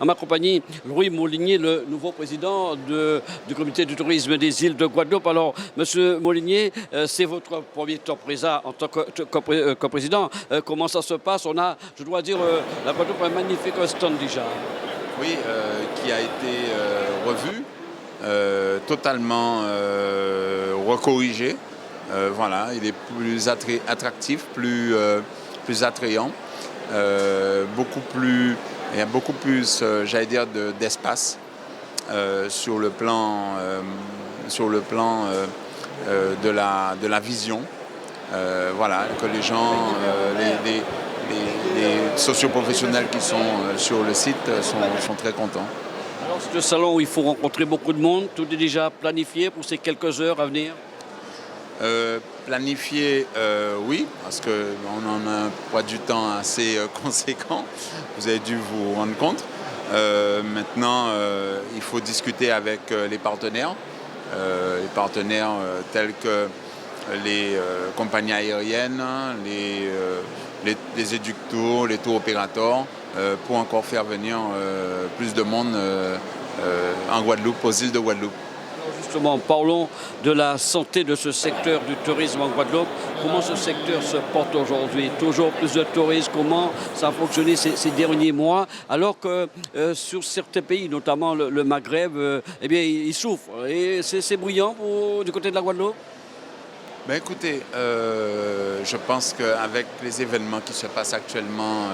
à ma compagnie Louis Molinier, le nouveau président du comité du tourisme des îles de Guadeloupe. Alors, Monsieur Molinier, c'est votre premier temps présent en tant que président. Comment ça se passe? On a, je dois dire, la Guadeloupe a un magnifique stand déjà. Oui, qui a été revu, totalement recorrigé. Voilà, il est plus attractif, plus attrayant, il y a beaucoup plus, j'allais dire, d'espace sur le plan, de la vision. Voilà, que les gens, les socioprofessionnels qui sont sur le site sont très contents. Alors, c'est un salon où il faut rencontrer beaucoup de monde. Tout est déjà planifié pour ces quelques heures à venir? Planifié, oui, parce qu'on en a un poids du temps assez conséquent. Vous avez dû vous rendre compte. Maintenant, il faut discuter avec les partenaires tels que les compagnies aériennes, les éductours, les tours opérateurs, pour encore faire venir plus de monde en Guadeloupe, aux îles de Guadeloupe. Justement, parlons de la santé de ce secteur du tourisme en Guadeloupe. Comment ce secteur se porte aujourd'hui? Toujours plus de touristes. Comment ça a fonctionné ces derniers mois? Alors que sur certains pays, notamment le Maghreb, eh bien, ils souffrent. Et c'est bruyant du côté de la Guadeloupe? Ben écoutez, je pense qu'avec les événements qui se passent actuellement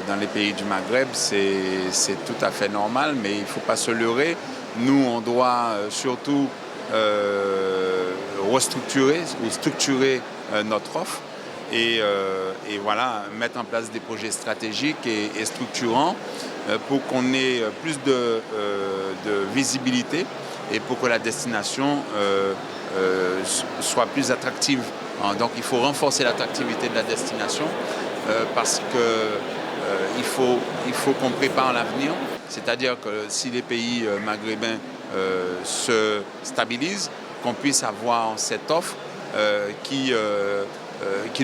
dans les pays du Maghreb, c'est tout à fait normal, mais il ne faut pas se leurrer. Nous, on doit surtout restructurer ou structurer notre offre et voilà, mettre en place des projets stratégiques et structurants pour qu'on ait plus de visibilité et pour que la destination soit plus attractive. Donc il faut renforcer l'attractivité de la destination parce qu'il faut qu'on prépare l'avenir. C'est-à-dire que si les pays maghrébins se stabilisent, qu'on puisse avoir cette offre qui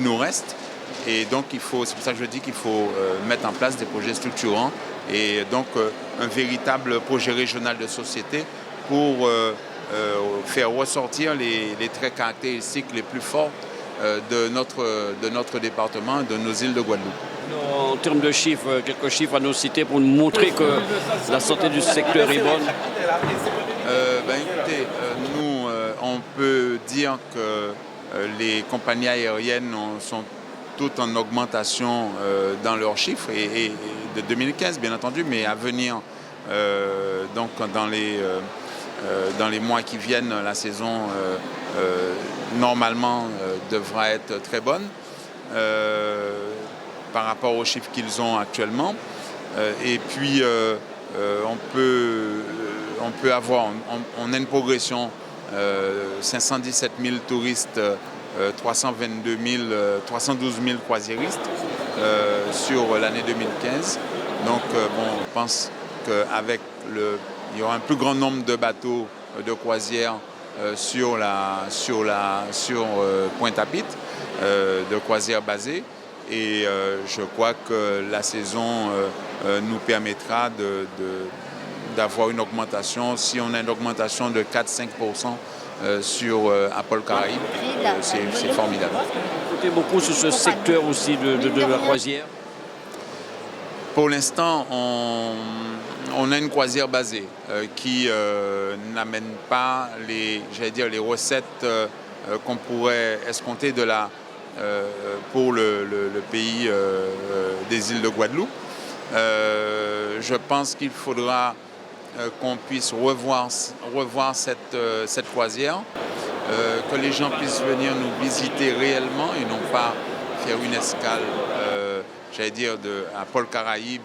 nous reste. Et donc c'est pour ça que je dis qu'il faut mettre en place des projets structurants et donc un véritable projet régional de société pour faire ressortir les traits caractéristiques les plus forts de notre département, de nos îles de Guadeloupe. En termes de chiffres, quelques chiffres à nous citer pour nous montrer que la santé du secteur est bonne. Écoutez, nous, on peut dire que les compagnies aériennes sont toutes en augmentation dans leurs chiffres et de 2015 bien entendu, mais à venir donc dans les mois qui viennent, la saison normalement devra être très bonne par rapport aux chiffres qu'ils ont actuellement. Et puis on a une progression 517 000 touristes, 312 000 croisiéristes sur l'année 2015. Donc on pense qu'avec il y aura un plus grand nombre de bateaux de croisière sur Pointe-à-Pitre, de croisières basées. Et je crois que la saison nous permettra d'avoir une augmentation. Si on a une augmentation de 4-5% sur Apple Caraïbes, c'est formidable. Vous comptez beaucoup sur ce secteur aussi de la croisière? Pour l'instant, on a une croisière basée qui n'amène pas les recettes qu'on pourrait escompter pour le pays des îles de Guadeloupe. Je pense qu'il faudra qu'on puisse revoir cette croisière, que les gens puissent venir nous visiter réellement et non pas faire une escale, à Pôle Caraïbes,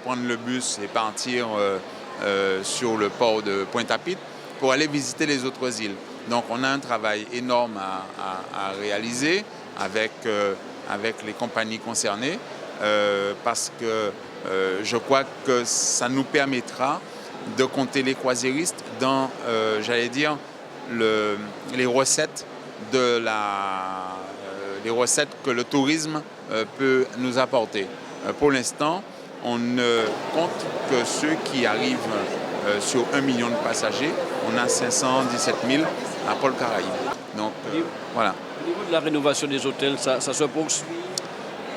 prendre le bus et partir sur le port de Pointe-à-Pitre pour aller visiter les autres îles. Donc on a un travail énorme à réaliser avec les compagnies concernées parce que je crois que ça nous permettra de compter les croisiéristes dans, les recettes les recettes que le tourisme peut nous apporter. Pour l'instant, on ne compte que ceux qui arrivent sur 1 million de passagers. On a 517 000 à Pôle-Caraïbes. Donc voilà. Au niveau de la rénovation des hôtels, ça se poursuit?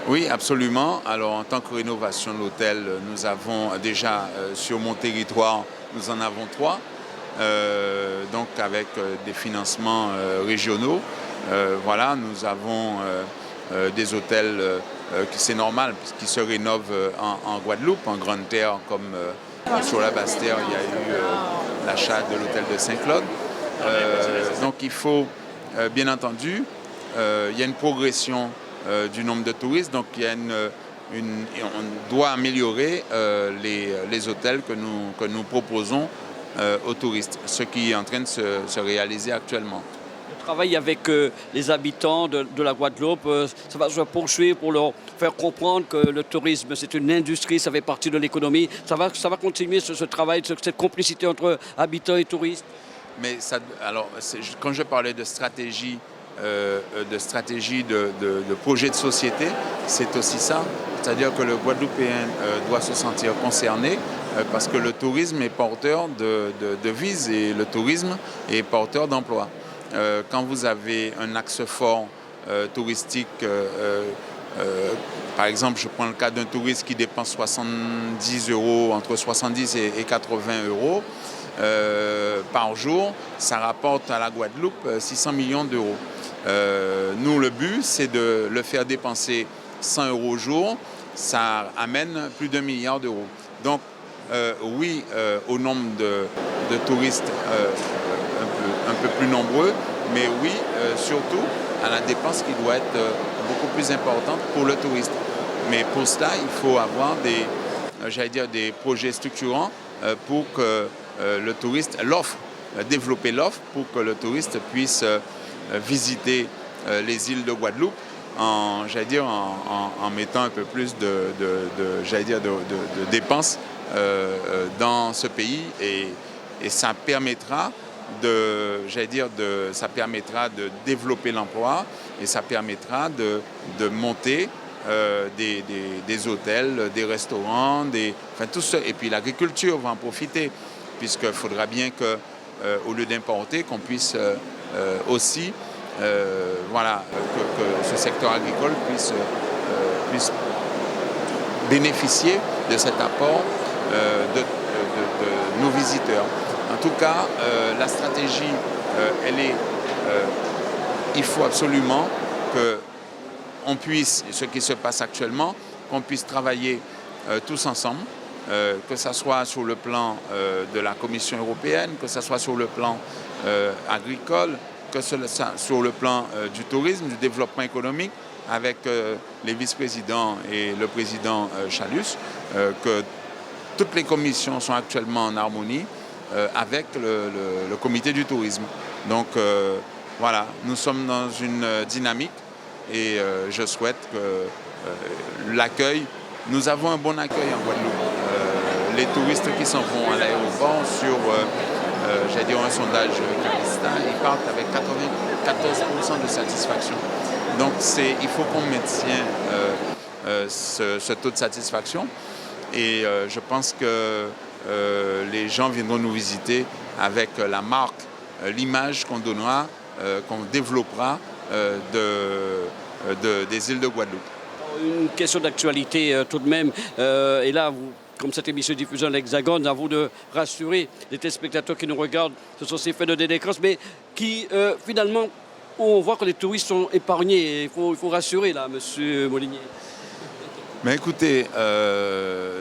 Oui, absolument. Alors en tant que rénovation de l'hôtel, nous avons déjà sur mon territoire, nous en avons 3. Donc avec des financements régionaux. Voilà, nous avons des hôtels c'est normal, qui se rénovent en Guadeloupe, en Grande Terre, comme sur la Basse Terre, il y a eu l'achat de l'hôtel de Saint-Claude. Donc il faut, bien entendu, il y a une progression du nombre de touristes, donc il y a on doit améliorer les hôtels que nous proposons aux touristes, ce qui est en train de se réaliser actuellement. Le travail avec les habitants de la Guadeloupe, ça va se poursuivre pour leur faire comprendre que le tourisme, c'est une industrie, ça fait partie de l'économie. Ça va continuer ce travail, cette complicité entre habitants et touristes. Mais ça, alors, quand je parlais de stratégie, de projet de société, c'est aussi ça. C'est-à-dire que le Guadeloupéen doit se sentir concerné parce que le tourisme est porteur de devises et le tourisme est porteur d'emplois. Quand vous avez un axe fort touristique, par exemple, je prends le cas d'un touriste qui dépense 70 €, entre 70 et 80 € par jour, ça rapporte à la Guadeloupe 600 millions d'euros. Nous, le but, c'est de le faire dépenser 100 € au jour, ça amène plus d'1 milliard d'euros. Donc, oui, au nombre de touristes un peu plus nombreux, mais oui, surtout à la dépense qui doit être beaucoup plus importante pour le touriste. Mais pour cela, il faut avoir des projets structurants pour que le touriste, développer l'offre pour que le touriste puisse visiter les îles de Guadeloupe en mettant un peu plus de dépenses dans ce pays et ça permettra de développer l'emploi et ça permettra de monter des hôtels, des restaurants, tout ça. Et puis l'agriculture va en profiter, puisqu'il faudra bien qu'au lieu d'importer, qu'on puisse aussi, que ce secteur agricole puisse bénéficier de cet apport de nos visiteurs. En tout cas, la stratégie, il faut absolument qu'on puisse, ce qui se passe actuellement, qu'on puisse travailler tous ensemble, que ce soit sur le plan de la Commission européenne, que ce soit sur le plan agricole, que ce soit sur le plan du tourisme, du développement économique, avec les vice-présidents et le président Chalus, que toutes les commissions sont actuellement en harmonie avec le comité du tourisme. Donc voilà, nous sommes dans une dynamique et je souhaite que l'accueil, nous avons un bon accueil en Guadeloupe. Les touristes qui s'en vont à l'aéroport sur, un sondage Calista, ils partent avec 94% de satisfaction. Donc il faut qu'on maintienne ce taux de satisfaction et je pense que les gens viendront nous visiter avec la marque, l'image qu'on donnera, qu'on développera des îles de Guadeloupe. Une question d'actualité tout de même. Et là, comme cette émission est diffusée en l'Hexagone, à vous de rassurer les téléspectateurs qui nous regardent. Ce sont ces faits de délinquance, mais qui finalement, on voit que les touristes sont épargnés. Il faut rassurer là, monsieur Molinier. Mais écoutez,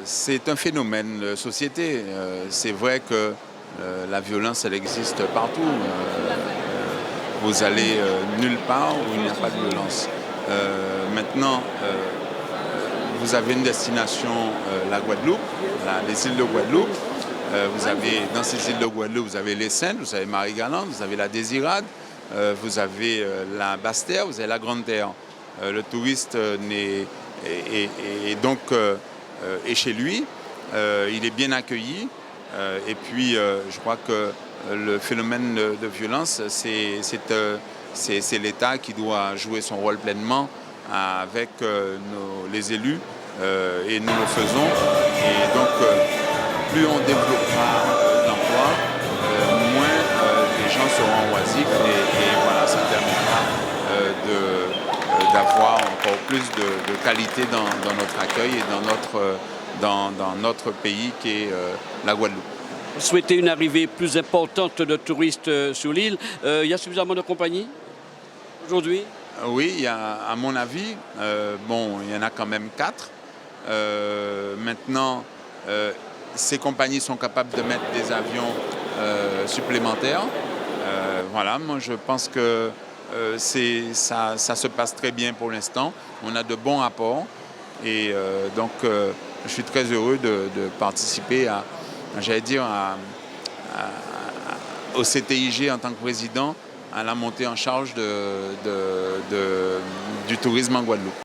c'est un phénomène de société. C'est vrai que la violence, elle existe partout. Vous allez nulle part où il n'y a pas de violence. Maintenant, vous avez une destination, la Guadeloupe, les îles de Guadeloupe. Dans ces îles de Guadeloupe, vous avez les Saintes, vous avez Marie-Galante, vous avez la Désirade, vous avez la Basse-Terre, vous avez la Grande Terre. Le touriste est chez lui, il est bien accueilli. Et puis, je crois que le phénomène de violence, c'est l'État qui doit jouer son rôle pleinement avec les élus et nous le faisons. Et donc, plus on développera d'emplois, moins les gens seront oisifs et voilà, ça permettra d'avoir encore plus de qualité dans notre accueil et dans notre pays qui est la Guadeloupe. Vous souhaitez une arrivée plus importante de touristes sur l'île. Il y a suffisamment de compagnies aujourd'hui? Oui, il y a, à mon avis, il y en a quand même 4. Maintenant, ces compagnies sont capables de mettre des avions supplémentaires. Voilà, moi je pense que ça se passe très bien pour l'instant. On a de bons rapports et donc je suis très heureux de participer au CTIG en tant que président, à la montée en charge du tourisme en Guadeloupe.